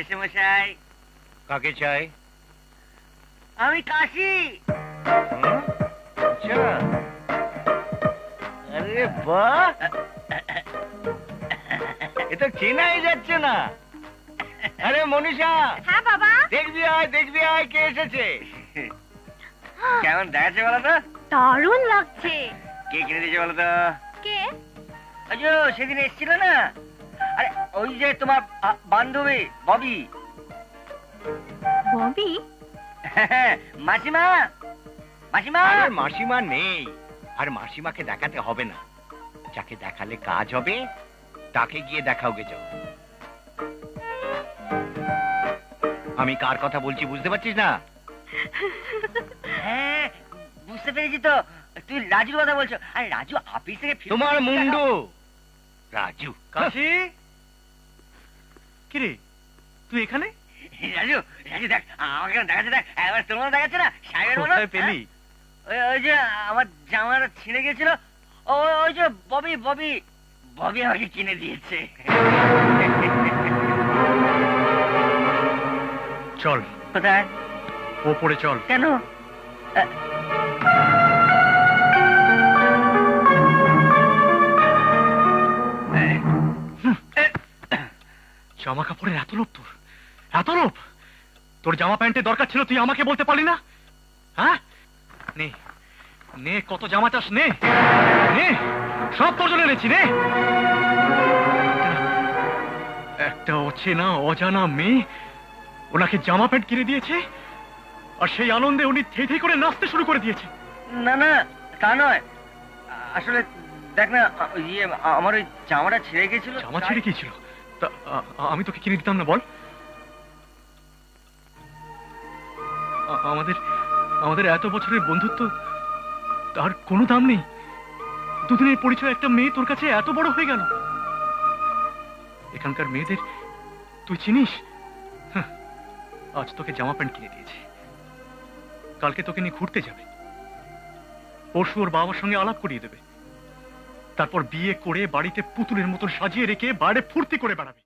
মেশামশাই, কাকে চাই? আমি কাশি। আচ্ছা, আরে বাহ, এ তো চেনাই যাচ্ছে না। আরে মনীষা, হ্যাঁ বাবা। দেখবি আয় কে এসেছে। কেমন দেখাচ্ছে বলো তো? দারুণ লাগছে। কে কিনে দিয়েছে বলো তো? কে? ওই যে সেদিন এসেছিল না, আরে ওই যে তোমার বান্ধবী ববি। ববি? মাসিমা, মাসিমা। আরে মাসিমা নেই, আর মাসিমাকে দেখাতে হবে না। যাকে দেখালে কাজ হবে তাকে গিয়ে দেখাওগে যাও। আমি কার কথা বলছি বুঝতে পারছিস না? হ্যাঁ, বুঝতে পেরেছি তো। তুই রাজুর কথা বলছো। আরে রাজু অফিস থেকে তোমার মুন্ডু রাজু। কাশি, কিরে তুই এখানে? রাজু, রাজু দেখ আমাকে দেখাচ্ছে, দেখ এবার তোর মতো দেখাচ্ছে না, সাহেবের মতো। কোথায় পেলি? ওই যে আমার জামাটা ছিঁড়ে গেছিল, ওই যে ববি ববি ববি আমাকে কিনে দিয়েছে। চল কোথায়? ওপরে চল। কেন? জামা কাপড়ের এত লোভ তোর, এত লোভ? তোর জামা প্যান্টের দরকার ছিল, তুই আমাকে বলতে পারলি না? হ্যাঁ, নে নে, কত জামা চাস নে, নে সব তোর জন্য এনেছি, নে। একটা অচেনা অজানা মেয়ে ওনাকে জামা প্যান্ট কিনে দিয়েছে, আর সেই আনন্দে উনি থেই থেই করে নাচতে শুরু করে দিয়েছে। না না, তা নয়। আসলে দেখ না, ইয়ে আমার ওই জামাটা ছিঁড়ে গেছিল। জামা ছিঁড়ে গিয়েছিল? তা আমি তোকে কিনে দিতাম না বল? আমাদের আমাদের এত বছরের বন্ধুত্ব, তার কোনো দাম নেই। দুদিনের পরিচয় একটা মেয়ে তোর কাছে এত বড় হয়ে গেল। এখানকার মেয়েদের তুই চিনিস? হাহ, আজ তোকে জামা প্যান্ট কিনে দিয়েছে, কালকে তোকে নিয়ে ঘুরতে যাবে, পরশু ওর বাবার সঙ্গে আলাপ করিয়ে দেবে, তারপর বিয়ে করে বাড়িতে পুতুলের মতো সাজিয়ে রেখে বাইরে ফুর্তি করে বেড়াবে।